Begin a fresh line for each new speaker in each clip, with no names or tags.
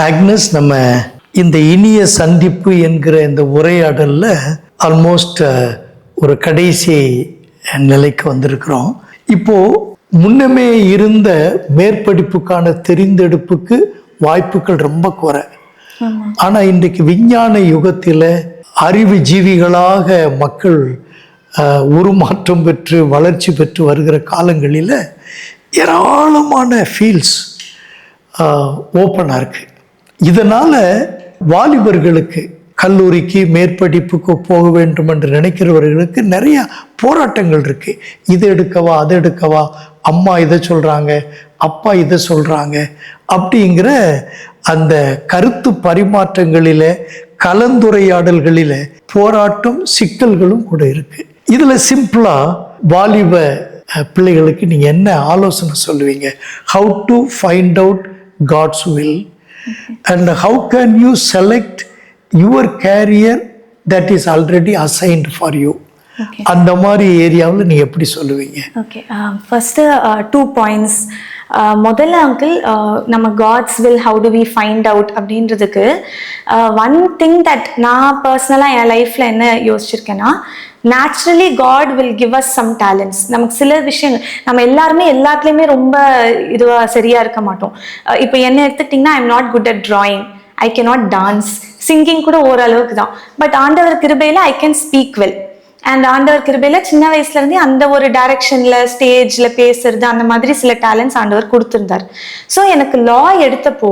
Agnes, நம்ம இந்த இனிய சந்திப்பு என்கிற இந்த உரையாடலில் ஆல்மோஸ்ட் ஒரு கடைசி நிலைக்கு வந்திருக்கிறோம். இப்போது முன்னமே இருந்த மேற்படிப்புக்கான தெரிந்தெடுப்புக்கு வாய்ப்புகள் ரொம்ப குறை. ஆனால் இன்றைக்கு விஞ்ஞான யுகத்தில் அறிவு ஜீவிகளாக மக்கள் உருமாற்றம் பெற்று வளர்ச்சி பெற்று வருகிற காலங்களில் ஏராளமான ஃபீல்ட்ஸ் ஓப்பனாக இருக்குது. இதனால் வாலிபர்களுக்கு கல்லூரிக்கு மேற்படிப்புக்கு போக வேண்டும் என்று நினைக்கிறவர்களுக்கு நிறைய போராட்டங்கள் இருக்குது. இது எடுக்கவா அது எடுக்கவா, அம்மா இதை சொல்கிறாங்க, அப்பா இதை சொல்கிறாங்க, அப்படிங்கிற அந்த கருத்து பரிமாற்றங்களில் கலந்துரையாடல்களில் போராட்டம் சிக்கல்களும் கூட இருக்குது. இதில் சிம்பிளாக வாலிப பிள்ளைகளுக்கு நீங்கள் என்ன ஆலோசனை சொல்லுவீங்க? How to find out God's will and how can you select your career that is already assigned for you? அந்த மாதிரி ஏரியாவில் நீங்கள் எப்படி சொல்லுவீங்க?
Okay, first 2 points. முதல்ல அங்கிள், நம்ம God's will how to we find out அப்படின்றதுக்கு ஒன் திங் தட் நான் பர்சனலாக என் லைஃப்பில் என்ன யோசிச்சிருக்கேன்னா, naturally God will give us some talents. நமக்கு சில விஷயங்கள், நம்ம எல்லாருமே எல்லாத்துலேயுமே ரொம்ப இதுவாக சரியாக இருக்க மாட்டோம். இப்போ என்ன எடுத்துக்கிட்டிங்கன்னா, I am not good at drawing, I can not dance, singing கூட ஓரளவுக்கு தான். பட் ஆண்டவர் கிருபையில் I can speak well. And ஆண்டவர் கிருபையில் சின்ன வயசுலேருந்தே அந்த ஒரு டைரக்ஷனில் ஸ்டேஜில் பேசுறது அந்த மாதிரி சில டேலண்ட்ஸ் ஆண்டவர் கொடுத்துருந்தார். ஸோ எனக்கு லா எடுத்தப்போ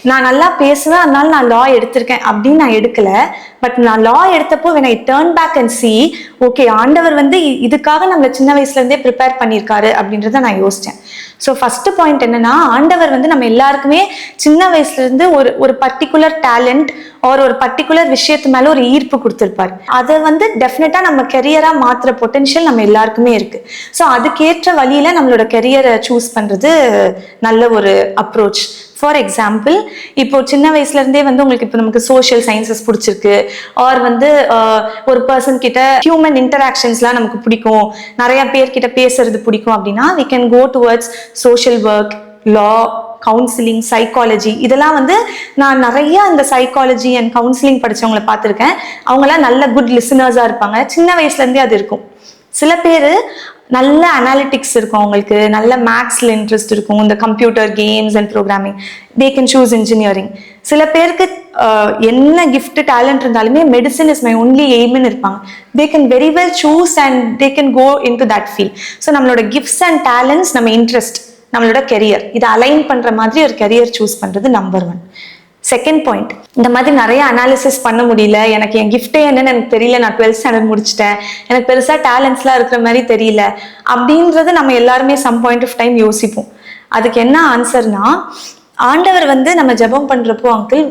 நான் நல்லா பேசுவேன், அதனால நான் லா எடுத்திருக்கேன் அப்படின்னு நான் எடுக்கலை. பட் நான் லா எடுத்தப்போ when I turn back and see, okay, ஆண்டவர் வந்து இதுக்காக நம்மளை சின்ன வயசுலேருந்தே ப்ரிப்பேர் பண்ணியிருக்காரு அப்படின்றத நான் யோசித்தேன். ஸோ ஃபஸ்ட்டு பாயிண்ட் என்னன்னா, ஆண்டவர் வந்து நம்ம எல்லாருக்குமே சின்ன வயசுலேருந்து ஒரு பர்டிகுலர் டேலண்ட் ஒரு பர்டிகுலர் விஷயத்து மேலே ஒரு ஈர்ப்பு கொடுத்துருப்பார். அதை வந்து டெஃபினட்டாக நம்ம கெரியராக மாற்றுற பொட்டென்ஷியல் நம்ம எல்லாருக்குமே இருக்குது. ஸோ அதுக்கேற்ற வழியில் நம்மளோட கெரியரை சூஸ் பண்ணுறது நல்ல ஒரு அப்ரோச். ஃபார் எக்ஸாம்பிள், இப்போ சின்ன வயசுலேருந்தே வந்து உங்களுக்கு இப்போ நமக்கு சோஷியல் சயின்சஸ் பிடிச்சிருக்கு, ஆர் வந்து ஒரு பர்சன் கிட்ட ஹியூமன் இன்டராக்ஷன்ஸ்லாம் நமக்கு பிடிக்கும், நிறைய பேர்கிட்ட பேசுறது பிடிக்கும் அப்படின்னா, we can go towards social work, law, counselling, psychology. இதெல்லாம் வந்து நான் நிறைய இந்த சைக்காலஜி அண்ட் கவுன்சிலிங் படித்தவங்களை பார்த்துருக்கேன். அவங்களாம் நல்ல குட் லிசனர்ஸாக இருப்பாங்க. சின்ன வயசுலேருந்தே அது இருக்கும். சில பேர் நல்ல அனாலிட்டிக்ஸ் இருக்கும், அவங்களுக்கு நல்ல மேக்ஸில் இன்ட்ரெஸ்ட் இருக்கும், இந்த computer games and programming, they can choose engineering. சில பேருக்கு என்ன கிஃப்ட் டேலண்ட் இருந்தாலுமே மெடிசன் இஸ் மை ஒன்லி எய்ம்னு இருப்பாங்க. They can very well choose and they can go into that field. So நம்மளோட கிஃப்ட்ஸ் அண்ட் டேலண்ட்ஸ், நம்ம interest, நம்மளோட career, இதை அலைன் பண்ணுற மாதிரி ஒரு கெரியர் சூஸ் பண்ணுறது நம்பர் 1. செகண்ட் பாயிண்ட், இந்த மாதிரி நிறைய அனாலிசிஸ் பண்ண முடியல, எனக்கு என் கிஃப்டே என்னன்னு எனக்கு தெரியல, நான் 12th ஸ்டாண்டர்ட் முடிச்சிட்டேன், எனக்கு பெருசாக டேலண்ட்ஸ்லாம் இருக்கிற மாதிரி தெரியல அப்படின்றது நம்ம எல்லாருமே சம் பாயிண்ட் ஆஃப் டைம் யோசிப்போம். அதுக்கு என்ன ஆன்சர்னா, ஆண்டவர் வந்து நம்ம ஜெபம் பண்ணுறப்போ அங்கிள்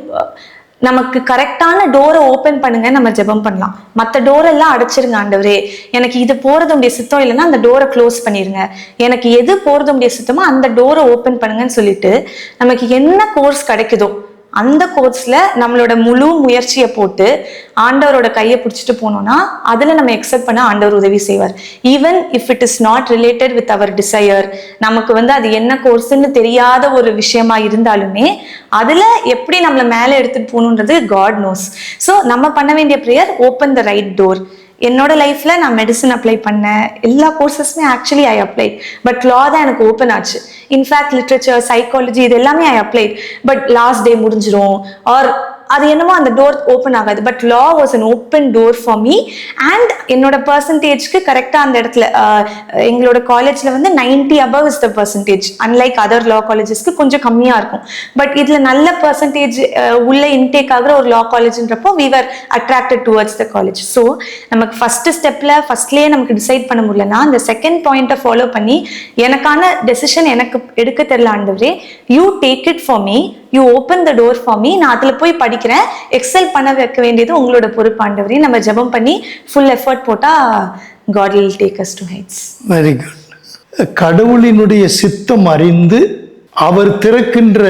நமக்கு கரெக்டான டோரை ஓப்பன் பண்ணுங்க, நம்ம ஜெபம் பண்ணலாம். மற்ற டோரெல்லாம் அடைச்சிருங்க ஆண்டவரே, எனக்கு இது போறது உடைய சித்தம் இல்லைன்னா அந்த டோரை க்ளோஸ் பண்ணிருங்க, எனக்கு எது போறது உடைய சித்தமோ அந்த டோரை ஓப்பன் பண்ணுங்கன்னு சொல்லிட்டு நமக்கு என்ன கோர்ஸ் கிடைக்குதோ அந்த கோர்ஸில் நம்மளோட முழு முயற்சியை போட்டு ஆண்டவரோட கையை பிடிச்சிட்டு போனோம்னா அதில் நம்ம எக்ஸெப்ட் பண்ண ஆண்டவர் உதவி செய்வார். Even if it is not related with our desire, நமக்கு வந்து அது என்ன கோர்ஸ்ன்னு தெரியாத ஒரு விஷயமா இருந்தாலுமே அதில் எப்படி நம்மளை மேலே எடுத்துகிட்டு போகணுன்றது காட் நோஸ். ஸோ நம்ம பண்ண வேண்டிய prayer, open the right door. என்னோட லைஃப்பில் நான் மெடிசன் அப்ளை பண்ணேன், எல்லா கோர்சஸுமே actually I applied, but law தான் எனக்கு ஓப்பன் ஆச்சு. இன்ஃபேக்ட் லிட்ரேச்சர், சைக்காலஜி, இது எல்லாமே I applied, but last day முடிஞ்சிடும் ஆர் அது என்னமோ அந்த டோர் ஓப்பன் ஆகாது. But law was an open door for me. And என்னோட பர்சன்டேஜ்க்கு கரெக்டாக அந்த இடத்துல எங்களோட காலேஜில் வந்து 90 above is the percentage. Unlike other law காலேஜஸ்க்கு கொஞ்சம் கம்மியாக இருக்கும். பட் இதில் நல்ல பர்சன்டேஜ் உள்ள இன்டேக் ஆகிற ஒரு லா காலேஜ்ன்றப்போ we were attracted towards the college. So நமக்கு ஃபஸ்ட்டு ஸ்டெப்பில் ஃபஸ்ட்லேயே நமக்கு டிசைட் பண்ண முடியலன்னா அந்த செகண்ட் பாயிண்ட்டை ஃபாலோ பண்ணி எனக்கான டெசிஷன் எனக்கு எடுக்க தெரியல ஆண்டவரே, you take it for me, you open the door for me, நான் அதில் போய் படிக்கிறேன், எக்ஸல் பண்ண வைக்க வேண்டியது உங்களோட பொறுப்பாண்டவரே. நம்ம ஜெபம் பண்ணி ஃபுல் எஃபர்ட் போட்டால் God will take us to heights.
Very good. கடவுளினுடைய சித்தம் அறிந்து அவர் திறக்கின்ற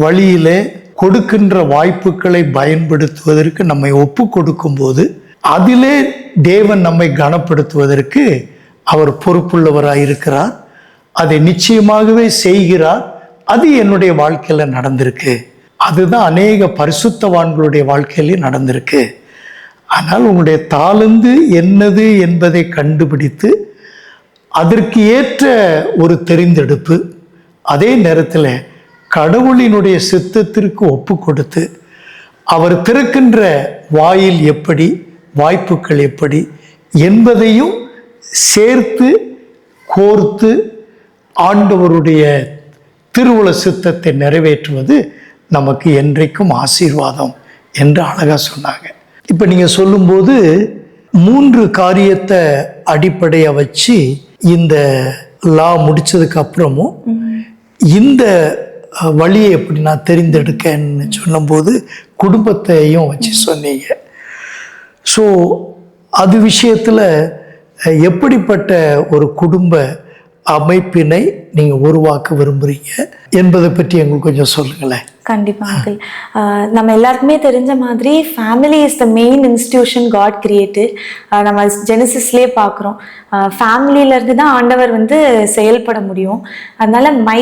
வழியிலே கொடுக்கின்ற வாய்ப்புகளை பயன்படுத்துவதற்கு நம்மை ஒப்பு கொடுக்கும் போது அதிலே தேவன் நம்மை கனப்படுத்துவதற்கு அவர் பொறுப்புள்ளவராயிருக்கிறார். அதை நிச்சயமாகவே செய்கிறார். அது என்னுடைய வாழ்க்கையில் நடந்திருக்கு. அதுதான் அநேக பரிசுத்தவான்களுடைய வாழ்க்கையிலே நடந்திருக்கு. ஆனால் உங்களுடைய தாளந்து என்னது என்பதை கண்டுபிடித்து அதற்கு ஏற்ற ஒரு தெரிந்தெடுப்பு, அதே நேரத்தில் கடவுளினுடைய சித்தத்திற்கு ஒப்பு கொடுத்து அவர் திறக்கின்ற வாயில் எப்படி, வாய்ப்புகள் எப்படி என்பதையும் சேர்த்து கோர்த்து ஆண்டவருடைய திருவுள சித்தத்தை நிறைவேற்றுவது நமக்கு என்றைக்கும் ஆசீர்வாதம் என்று அழகா சொன்னாங்க. இப்போ நீங்கள் சொல்லும்போது 3 காரியத்தை அடிப்படையாக வச்சு இந்த லா முடிச்சதுக்கு அப்புறமும் இந்த வழியை எப்படி நான் தெரிந்தெடுக்கன்னு சொல்லும்போது குடும்பத்தையும் வச்சு சொன்னீங்க. ஸோ அது விஷயத்தில் எப்படிப்பட்ட ஒரு குடும்ப அமைப்பினை நீங்கள் உருவாக்க விரும்புகிறீங்க என்பதை பற்றி எங்களுக்கு கொஞ்சம் சொல்லுங்களேன்.
கண்டிப்பாக அங்கிள். நம்ம எல்லாருக்குமே தெரிஞ்ச மாதிரி family is the main institution God created. நம்ம ஜெனசிஸ்லேயே பார்க்குறோம், ஃபேமிலியிலேருந்து தான் ஆண்டவர் வந்து செயல்பட முடியும். அதனால மை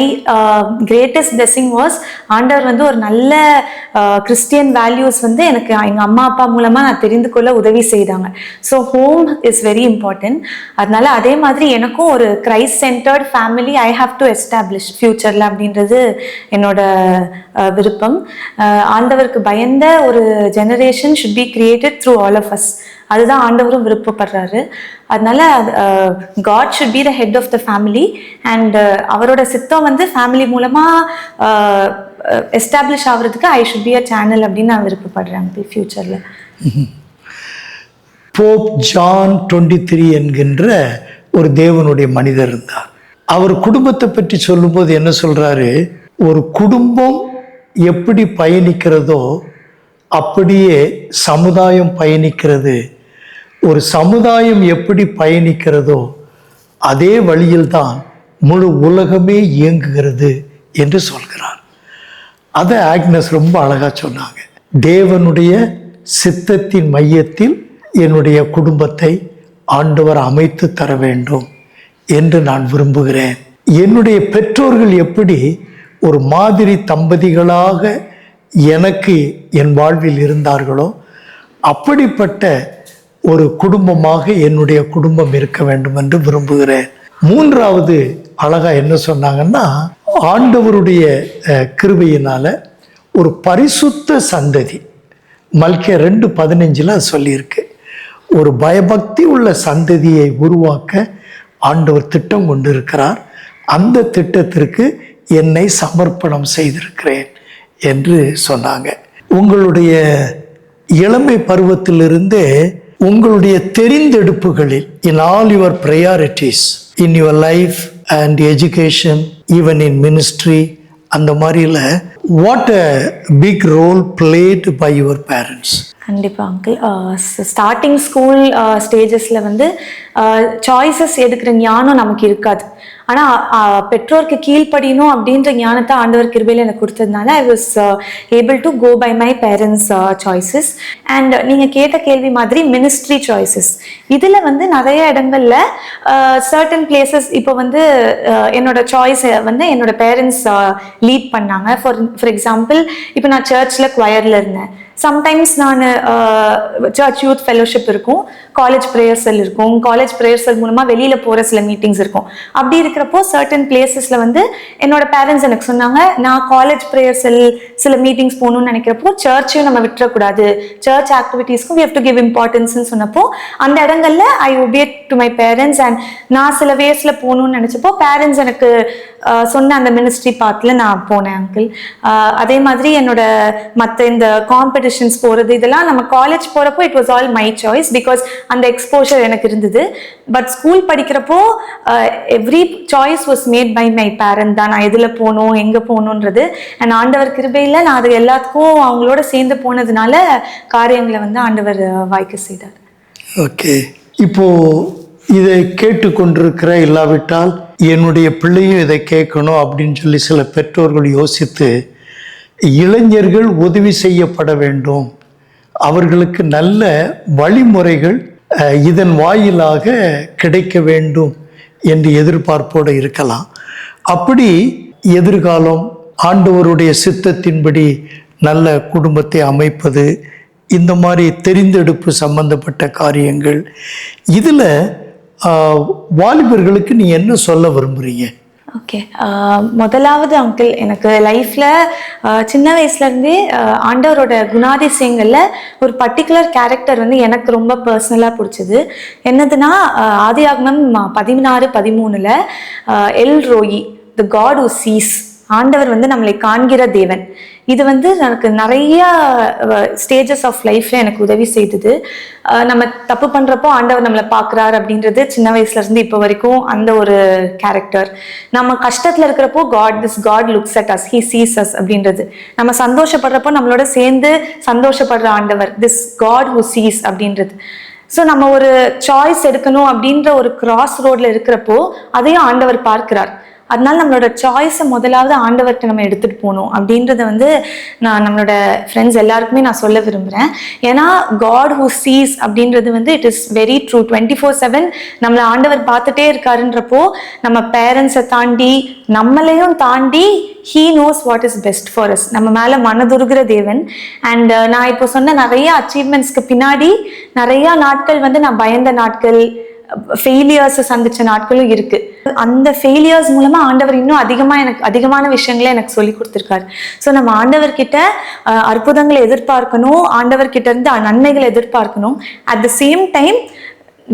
கிரேட்டஸ்ட் பிளெஸிங் வாஸ் ஆண்டவர் வந்து ஒரு நல்ல கிறிஸ்டியன் வேல்யூஸ் வந்து எனக்கு எங்கள் அம்மா அப்பா மூலமாக நான் தெரிந்து கொள்ள உதவி செய்தாங்க. So home is very important. அதனால அதே மாதிரி எனக்கும் ஒரு Christ centred family I have to establish ஃபியூச்சரில் அப்படின்றது என்னோட விருப்பம். ஆண்டவருக்கு பயந்த ஒரு generation should be created through all of us. அதுதான் ஆண்டவரும் விருப்பப்படுறாரு. அதனால God should be the head of the family and அவரோட சித்தம் வந்து ஃபேமிலி மூலமாக எஸ்டாப்ளிஷ் ஆகிறதுக்கு I should be a channel அப்படின்னு நான் விருப்பப்படுறேன் ஃபியூச்சரில்.
போப் ஜான் 23 என்கின்ற ஒரு தேவனுடைய மனிதர் இருந்தார். அவர் குடும்பத்தை பற்றி சொல்லும்போது என்ன சொல்றாரு, ஒரு குடும்பம் எப்படி பயணிக்கிறதோ அப்படியே சமுதாயம் பயணிக்கிறது, ஒரு சமுதாயம் எப்படி பயணிக்கிறதோ அதே வழியில்தான் முழு உலகமே இயங்குகிறது என்று சொல்கிறார். அதை ஆக்னஸ் ரொம்ப அழகா சொன்னாங்க. தேவனுடைய சித்தத்தின் மையத்தில் என்னுடைய குடும்பத்தை ஆண்டவர் அமைத்து தர வேண்டும் என்று நான் விரும்புகிறேன். என்னுடைய பெற்றோர்கள் எப்படி ஒரு மாதிரி தம்பதிகளாக எனக்கு என் வாழ்வில் இருந்தார்களோ அப்படிப்பட்ட ஒரு குடும்பமாக என்னுடைய குடும்பம் இருக்க வேண்டும் என்று விரும்புகிறேன். 3வது அழகா என்ன சொன்னாங்கன்னா, ஆண்டவருடைய கிருபையினால ஒரு பரிசுத்த சந்ததி, மல்கியா 2:15 சொல்லியிருக்கு, ஒரு பயபக்தி உள்ள சந்ததியை உருவாக்க ஆண்டவர் திட்டம் கொண்டிருக்கிறார். அந்த திட்டத்திற்கு என்னை சமர்ப்பணம் செய்திருக்கிறேன் என்று சொன்னாங்க. உங்களுடைய இளமை பருவத்திலிருந்தே உங்களுடைய தெரிந்தெடுப்புகளில் in all your priorities in your life and education even in ministry, அந்த மாதிரியில் what a big role played by your parents?
கண்டிப்பாக அங்கிள். ஸ்டார்டிங் ஸ்கூல் ஸ்டேஜஸில் வந்து சாய்ஸஸ் எடுக்கிற ஞானம் நமக்கு இருக்காது. ஆனால் பெற்றோருக்கு கீழ்ப்படியணும் அப்படின்ற ஞானத்தை ஆண்டவர் கிருபையில் எனக்கு கொடுத்ததுனால I was able to go by my parents choices. And நீங்கள் கேட்ட கேள்வி மாதிரி மினிஸ்ட்ரி சாய்ஸஸ், இதில் வந்து நிறைய இடங்களில் சர்டன் பிளேசஸ் இப்போ வந்து என்னோட சாய்ஸை வந்து என்னோட பேரண்ட்ஸ் லீட் பண்ணாங்க. ஃபார் எக்ஸாம்பிள், இப்போ நான் சர்ச்சில் குவயரில் இருந்தேன். சம்டைம்ஸ் நான் சர்ச் யூத் ஃபெலோஷிப் இருக்கும், காலேஜ் ப்ரேயர் செல் இருக்கும், காலேஜ் ப்ரேயர் செல் மூலமாக வெளியில் போகிற சில மீட்டிங்ஸ் இருக்கும். அப்படி இருக்கிறப்போ சர்டன் பிளேசஸில் வந்து என்னோட பேரண்ட்ஸ் எனக்கு சொன்னாங்க, நான் காலேஜ் ப்ரேயர் செல் சில மீட்டிங்ஸ் போகணும்னு நினைக்கிறப்போ சர்ச்சையும் நம்ம விட்டுறக்கூடாது, சர்ச் ஆக்டிவிட்டீஸ்க்கும் we have to give importanceன்னு சொன்னப்போ அந்த இடங்கள்ல I obeyed to my parents. And நான் சில வேஸில் போகணும்னு நினச்சப்போ பேரண்ட்ஸ் எனக்கு சொன்ன அந்த மினிஸ்ட்ரி பாத்தில் நான் போனேன் அங்கிள். அதே மாதிரி என்னோட மற்ற இந்த காம்படிஷன்ஸ் போகிறது இதெல்லாம் நம்ம காலேஜ் போகிறப்போ it was all my choice because அந்த எக்ஸ்போஷர் எனக்கு இருந்தது. பட் ஸ்கூல் படிக்கிறப்போ every choice was made by my parent தான், நான் எதில் போகணும் எங்கே போகணுன்றது. அண்ட் ஆண்டவர் கிருபையில் நான் அது எல்லாத்துக்கும் அவங்களோட சேர்ந்து போனதுனால காரியங்களை வந்து ஆண்டவர் வாய்க்க செய்தார்.
ஓகே, இப்போ இதை கேட்டுக்கொண்டிருக்கிற இல்லாவிட்டால் என்னுடைய பிள்ளையும் இதை கேட்கணும் அப்படின்னு சொல்லி சில பெற்றோர்கள் யோசித்து இளைஞர்கள் உதவி செய்யப்பட வேண்டும், அவர்களுக்கு நல்ல வழிமுறைகள் இதன் வாயிலாக கிடைக்க வேண்டும் என்று எதிர்பார்ப்போடு இருக்கலாம். அப்படி எதிர்காலம் ஆண்டவருடைய சித்தத்தின்படி நல்ல குடும்பத்தை அமைப்பது, இந்த மாதிரி தெரிந்தெடுப்பு சம்பந்தப்பட்ட காரியங்கள். இதில் வாலிபர்களுக்கு நீ என்ன சொல்ல விரும்புகிறீங்க?
ஓகே, முதலாவது அங்கிள், எனக்கு லைஃப்பில் சின்ன வயசுலேருந்தே ஆண்டவரோட குணாதிசயங்களில் ஒரு பர்டிகுலர் கேரக்டர் வந்து எனக்கு ரொம்ப பர்சனலாக பிடிச்சது. என்னதுன்னா, ஆதியாகமம் 16:13 El Roi, the God who sees, ஆண்டவர் வந்து நம்மளை காண்கிற தேவன். இது வந்து எனக்கு நிறைய ஸ்டேஜஸ் ஆஃப் லைஃப்ல எனக்கு உதவி செய்தது. நம்ம தப்பு பண்றப்போ ஆண்டவர் நம்மளை பார்க்குறாரு அப்படின்றது சின்ன வயசுல இருந்து இப்போ வரைக்கும் அந்த ஒரு கேரக்டர். நம்ம கஷ்டத்துல இருக்கிறப்போ God looks at us, he sees us அப்படின்றது. நம்ம சந்தோஷப்படுறப்போ நம்மளோட சேர்ந்து சந்தோஷப்படுற ஆண்டவர், திஸ் காட் ஹூ சீஸ் அப்படின்றது. ஸோ நம்ம ஒரு சாய்ஸ் எடுக்கணும் அப்படின்ற ஒரு கிராஸ் ரோட்ல இருக்கிறப்போ அதையும் ஆண்டவர் பார்க்கிறார். அதனால நம்மளோட சாய்ஸை முதலாவது ஆண்டவர்கிட்ட நம்ம எடுத்துகிட்டு போகணும் அப்படின்றத வந்து நான் நம்மளோட ஃப்ரெண்ட்ஸ் எல்லாருக்குமே நான் சொல்ல விரும்புகிறேன். ஏன்னா காட் ஹூ சீஸ் அப்படின்றது வந்து இட் இஸ் வெரி ட்ரூ. 24/7 நம்மளை ஆண்டவர் பார்த்துட்டே இருக்காருன்றப்போ நம்ம பேரண்ட்ஸை தாண்டி நம்மளையும் தாண்டி he knows what is best for us. நம்ம மேலே மனதுருகிற தேவன். அண்ட் நான் இப்போ சொன்ன நிறைய அச்சீவ்மெண்ட்ஸ்க்கு பின்னாடி நிறைய நாட்கள் வந்து நான் பயந்த நாட்கள், ஃபெயிலியர்ஸை சந்திச்ச நாட்களும் இருக்கு. அந்த ஃபெயிலியர்ஸ் மூலமா ஆண்டவர் இன்னும் அதிகமான விஷயங்களை எனக்கு சொல்லி கொடுத்துருக்காரு. ஸோ நம்ம ஆண்டவர்கிட்ட அற்புதங்களை எதிர்பார்க்கணும், ஆண்டவர்கிட்ட இருந்து நன்மைகளை எதிர்பார்க்கணும். At the same time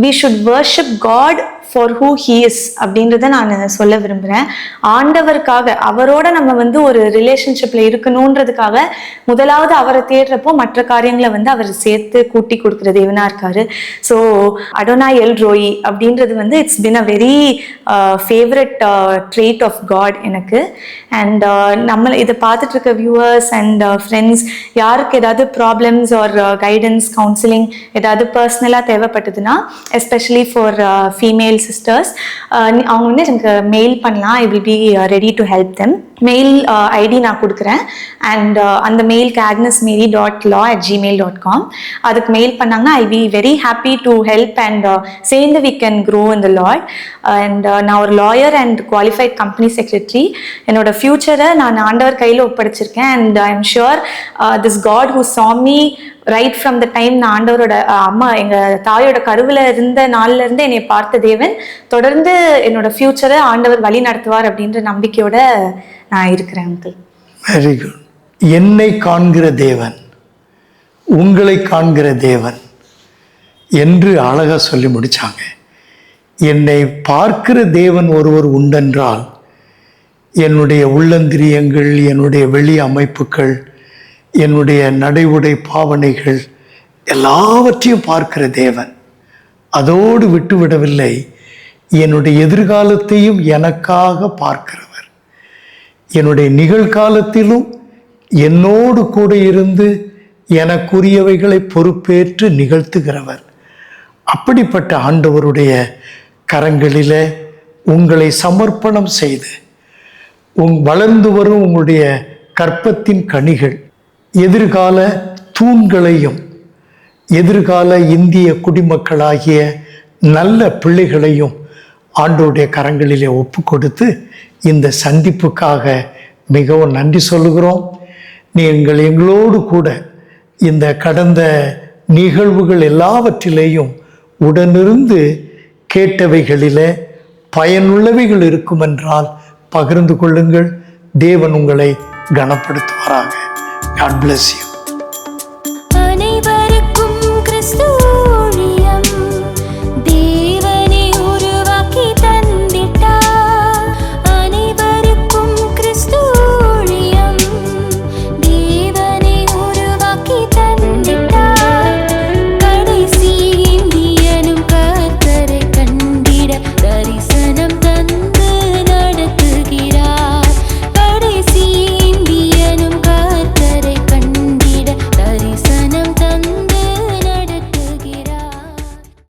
we should worship God for who he is அப்படின்றத நான் சொல்ல விரும்புகிறேன். ஆண்டவருக்காக, அவரோட நம்ம வந்து ஒரு ரிலேஷன்ஷிப்ல இருக்கணுன்றதுக்காக முதலாவது அவரை தேடுறப்போ மற்ற காரியங்களை வந்து அவர் சேர்த்து கூட்டி கொடுக்குற தேவனா இருக்காரு. ஸோ அடோனாய் எல் ரோயி அப்படின்றது வந்து it's been a very favourite trait of God எனக்கு. அண்ட் நம்ம இதை பார்த்துட்டு இருக்க வியூவர்ஸ் அண்ட் ஃப்ரெண்ட்ஸ், யாருக்கு ஏதாவது ப்ராப்ளம்ஸ் ஆர் கைடன்ஸ், கவுன்சிலிங் ஏதாவது பர்சனலாக தேவைப்பட்டதுன்னா, எஸ்பெஷலி ஃபார் ஃபீமேல் சிஸ்டர்ஸ், அவங்க வந்து எனக்கு மெயில் பண்ணலாம். I will be ready to help them. Mail ID நான் கொடுக்குறேன். அண்ட் அந்த மெயிலுக்கு agnesmary.law@gmail.com அதுக்கு மெயில் பண்ணாங்கன்னா I be very happy to help and சேர்ந்து we can grow in the lord. And நான் ஒரு lawyer and qualified company secretary. என்னோட ஃபியூச்சரை நான் ஆண்டவர் கையில் ஒப்படைச்சிருக்கேன். And I am sure this God who saw me right from the time நான் ஆண்டவரோட அம்மா எங்கள் தாயோட கருவில் இருந்த நாள்ல இருந்து என்னை பார்த்த தேவன் தொடர்ந்து என்னோட ஃபியூச்சரை ஆண்டவர் வழி நடத்துவார் அப்படின்ற நம்பிக்கையோட நான் இருக்கிறேன் அங்கிள்.
Very good. என்னை காண்கிற தேவன், உங்களை காண்கிற தேவன் என்று அழகாக சொல்லி முடித்தாங்க. என்னை பார்க்கிற தேவன் ஒருவர் உண்டென்றால் என்னுடைய உள்ளந்திரியங்கள், என்னுடைய வெளி அமைப்புகள், என்னுடைய நடை உடை பாவனைகள் எல்லாவற்றையும் பார்க்கிற தேவன். அதோடு விட்டுவிடவில்லை, என்னுடைய எதிர்காலத்தையும் எனக்காக பார்க்கிறவர். என்னுடைய நிகழ்காலத்திலும் என்னோடு கூட இருந்து எனக்குரியவைகளை பொறுப்பேற்று நிகழ்த்துகிறவர். அப்படிப்பட்ட ஆண்டவருடைய கரங்களில் உங்களை சமர்ப்பணம் செய்து வளர்ந்து வரும் உங்களுடைய கற்பத்தின் கனிகள், எதிர்கால தூண்களையும் எதிர்கால இந்திய குடிமக்களாகிய நல்ல பிள்ளைகளையும் ஆண்டவருடைய கரங்களிலே ஒப்பு கொடுத்து இந்த சந்திப்புக்காக மிகவும் நன்றி சொல்லுகிறோம். நீங்கள் எங்களோடு கூட இந்த கடந்த நிகழ்வுகள் எல்லாவற்றிலேயும் உடனிருந்து கேட்டவைகளிலே பயனுள்ளவைகள் இருக்குமென்றால் பகிர்ந்து கொள்ளுங்கள். தேவன் உங்களை கனப்படுத்துவாராக. God bless you.